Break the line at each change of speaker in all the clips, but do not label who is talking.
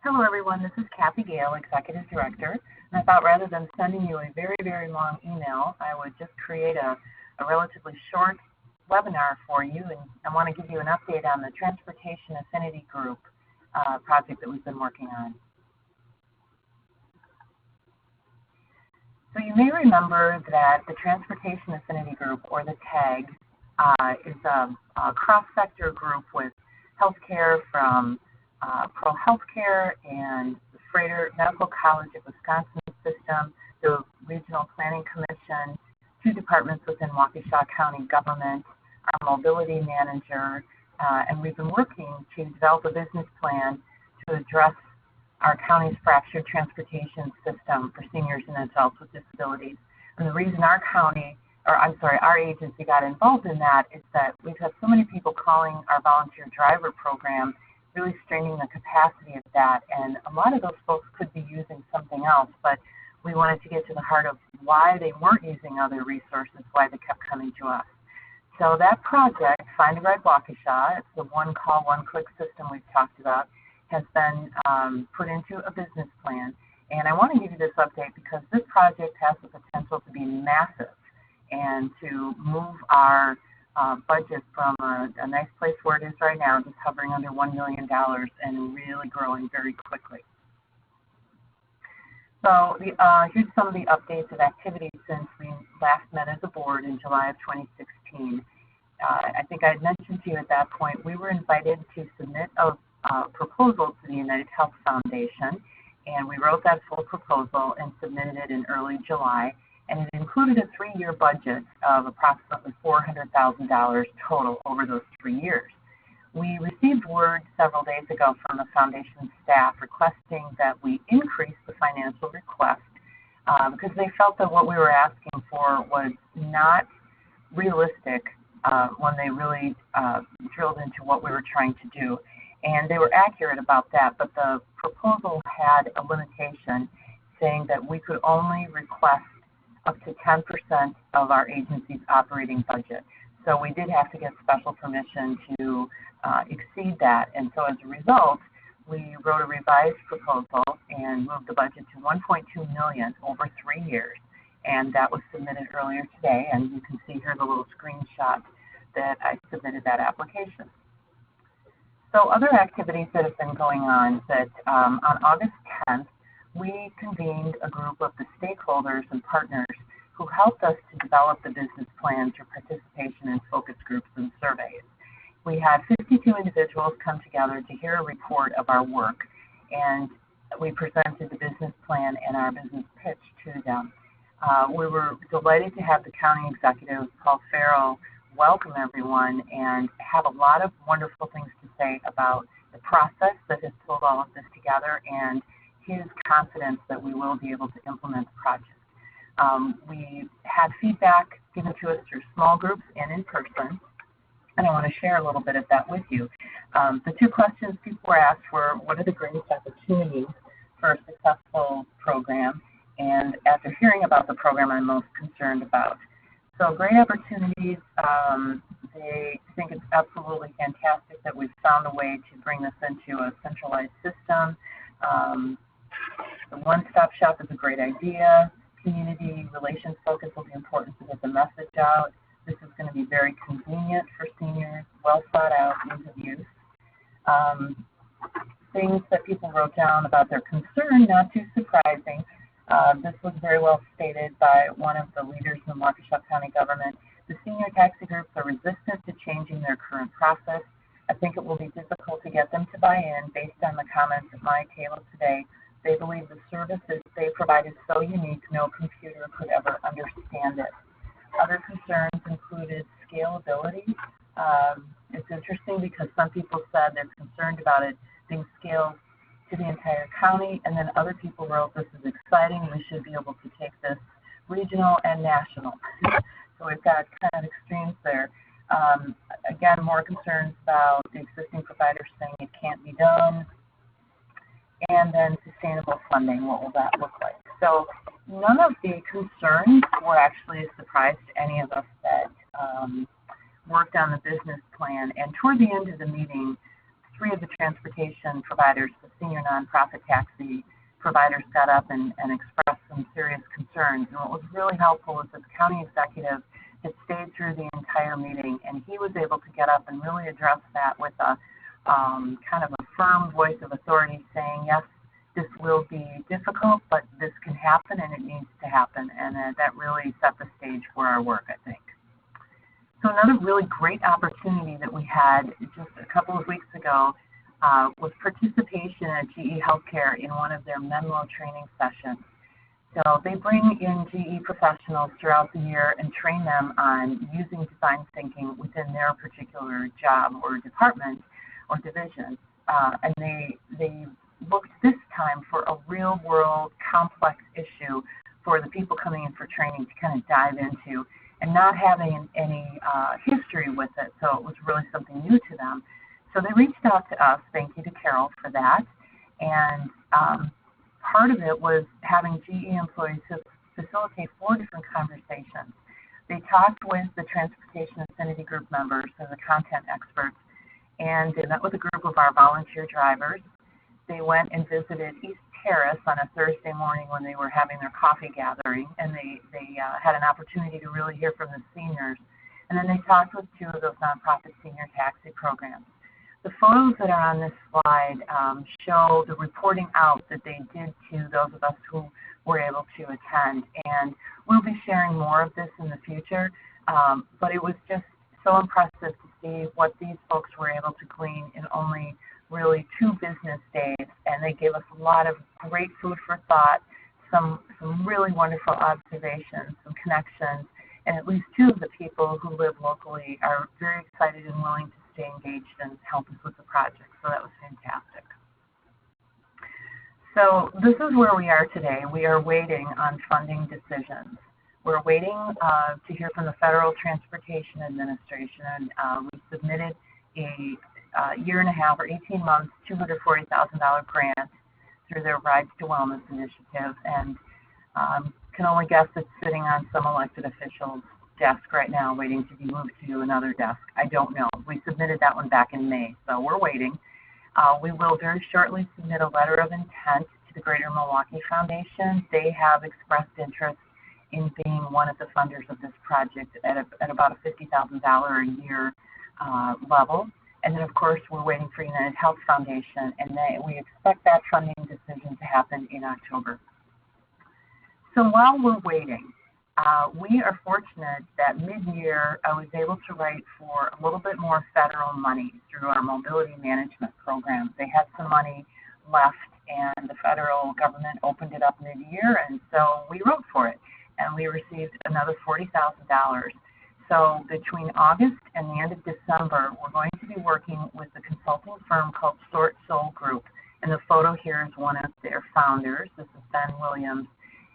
Hello, everyone. This is Kathy Gale, Executive Director. And I thought rather than sending you a very, very long email, I would just create a relatively short webinar for you. And I want to give you an update on the Transportation Affinity Group project that we've been working on. So you may remember that the Transportation Affinity Group, or the TAG, is a cross-sector group with healthcare from Pro Healthcare and the Freighter Medical College of Wisconsin system, the Regional Planning Commission, 2 departments within Waukesha County government, our mobility manager, and we've been working to develop a business plan to address our county's fractured transportation system for seniors and adults with disabilities. And the reason our agency got involved in that is that we've had so many people calling our volunteer driver program, really straining the capacity of that, and a lot of those folks could be using something else, but we wanted to get to the heart of why they weren't using other resources, why they kept coming to us. So that project, Find a Ride Waukesha, it's the one call, one click system we've talked about, has been put into a business plan. And I want to give you this update because this project has the potential to be massive and to move our budget from a nice place where it is right now, just hovering under $1 million and really growing very quickly. So here's some of the updates of activities since we last met as a board in July of 2016. I think I had mentioned to you at that point, we were invited to submit a proposal to the United Health Foundation, and we wrote that full proposal and submitted it in early July. And it included a 3-year budget of approximately $400,000 total over those 3 years. We received word several days ago from the foundation staff requesting that we increase the financial request because they felt that what we were asking for was not realistic when they really drilled into what we were trying to do. And they were accurate about that, but the proposal had a limitation saying that we could only request up to 10% of our agency's operating budget. So we did have to get special permission to exceed that. And so as a result, we wrote a revised proposal and moved the budget to $1.2 million over 3 years. And that was submitted earlier today. And you can see here the little screenshot that I submitted that application. So other activities that have been going on that on August 10th, we convened a group of the stakeholders and partners who helped us to develop the business plan through participation in focus groups and surveys. We had 52 individuals come together to hear a report of our work, and we presented the business plan and our business pitch to them. We were delighted to have the county executive, Paul Farrell, welcome everyone and have a lot of wonderful things to say about the process that has pulled all of this together and his confidence that we will be able to implement the project. We had feedback given to us through small groups and in person, and I want to share a little bit of that with you. The 2 questions people were asked were, what are the greatest opportunities for a successful program? And after hearing about the program, I'm most concerned about. So great opportunities. They think it's absolutely fantastic that we've found a way to bring this into a centralized system. The one-stop shop is a great idea. Community relations focus will be important to get the message out. This is going to be very convenient for seniors, well thought out, ease of use. Things that people wrote down about their concern, not too surprising. This was very well stated by one of the leaders in the Waukesha County government. The senior taxi groups are resistant to changing their current process. I think it will be difficult to get them to buy in based on the comments at my table today. They believe the services they provide is so unique, no computer could ever understand it. Other concerns included scalability. It's interesting because some people said they're concerned about it being scaled to the entire county, and then other people wrote, this is exciting, we should be able to take this regional and national. So we've got kind of extremes there. Again, more concerns about the existing providers saying it can't be done, and then sustainable funding, what will that look like? So none of the concerns were actually a surprise to any of us that worked on the business plan. And toward the end of the meeting, three of the transportation providers, the senior nonprofit taxi providers, got up and expressed some serious concerns. And what was really helpful was that the county executive had stayed through the entire meeting, and he was able to get up and really address that with a kind of a firm voice of authority, saying, yes, this will be difficult, but this can happen and it needs to happen. And that really set the stage for our work, I think. So another really great opportunity that we had just a couple of weeks ago was participation at GE Healthcare in one of their Menlo training sessions. So they bring in GE professionals throughout the year and train them on using design thinking within their particular job or department or division. And they looked this time for a real-world complex issue for the people coming in for training to kind of dive into, and not having any history with it, so it was really something new to them. So they reached out to us, thank you to Carol for that, and part of it was having GE employees facilitate 4 different conversations. They talked with the Transportation Affinity Group members and the content experts, and they met with a group of our volunteer drivers. They went and visited East Terrace on a Thursday morning when they were having their coffee gathering, and they had an opportunity to really hear from the seniors. And then they talked with 2 of those nonprofit senior taxi programs. The photos that are on this slide show the reporting out that they did to those of us who were able to attend. And we'll be sharing more of this in the future, but it was just so impressive to see what these folks were able to glean in only really 2 business days, and they gave us a lot of great food for thought, some really wonderful observations, some connections, and at least 2 of the people who live locally are very excited and willing to stay engaged and help us with the project, so that was fantastic. So this is where we are today. We are waiting on funding decisions. We're waiting to hear from the Federal Transportation Administration, and we submitted a year and a half or 18 months, $240,000 grant through their Rides to Wellness initiative, and can only guess it's sitting on some elected official's desk right now, waiting to be moved to another desk. I don't know. We submitted that one back in May, so we're waiting. We will very shortly submit a letter of intent to the Greater Milwaukee Foundation. They have expressed interest in being one of the funders of this project at about a $50,000 a year level. And then, of course, we're waiting for United Health Foundation, and we expect that funding decision to happen in October. So while we're waiting, we are fortunate that mid-year I was able to write for a little bit more federal money through our mobility management program. They had some money left, and the federal government opened it up mid-year, and so we wrote for it, and we received another $40,000. So between August and the end of December, we're going to be working with a consulting firm called Sort Soul Group. And the photo here is one of their founders. This is Ben Williams.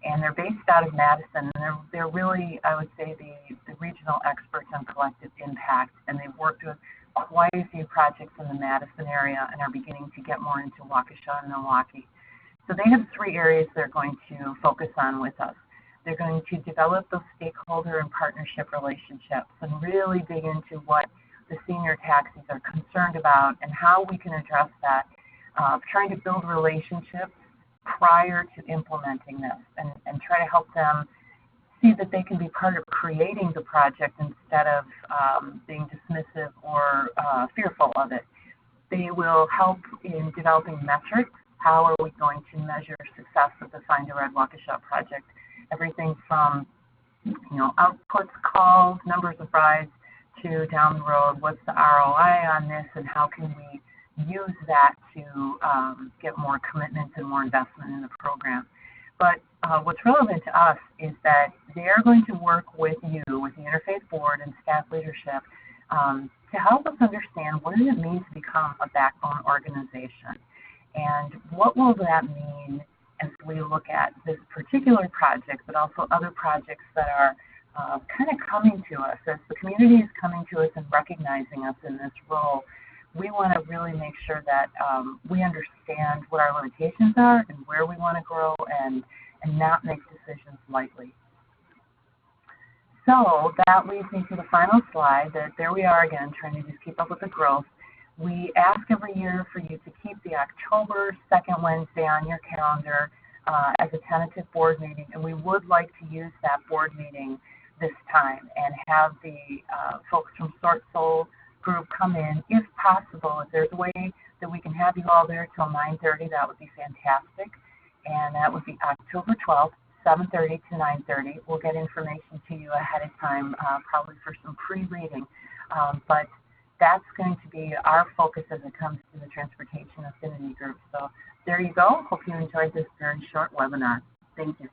And they're based out of Madison. And they're really, I would say, the regional experts on collective impact. And they've worked with quite a few projects in the Madison area and are beginning to get more into Waukesha and Milwaukee. So they have 3 areas they're going to focus on with us. They're going to develop those stakeholder and partnership relationships and really dig into what the senior taxis are concerned about and how we can address that, trying to build relationships prior to implementing this and try to help them see that they can be part of creating the project instead of being dismissive or fearful of it. They will help in developing metrics. How are we going to measure success of the Find a Red Waukesha project? Everything from, outputs, calls, numbers of rides, to down the road, what's the ROI on this, and how can we use that to get more commitments and more investment in the program. But what's relevant to us is that they're going to work with you, with the Interfaith Board and staff leadership, to help us understand what does it mean to become a backbone organization, and what will that mean as we look at this particular project, but also other projects that are kind of coming to us. As the community is coming to us and recognizing us in this role, we want to really make sure that we understand what our limitations are and where we want to grow, and not make decisions lightly. So that leads me to the final slide, that there we are again, trying to just keep up with the growth. We ask every year for you to keep the October 2nd Wednesday on your calendar as a tentative board meeting, and we would like to use that board meeting this time and have the folks from Sort Soul group come in, if possible. If there's a way that we can have you all there till 9:30, that would be fantastic. And that would be October 12th, 7:30 to 9:30. We'll get information to you ahead of time, probably for some pre-reading. But that's going to be our focus as it comes to the Transportation Affinity Group. So there you go. Hope you enjoyed this very short webinar. Thank you.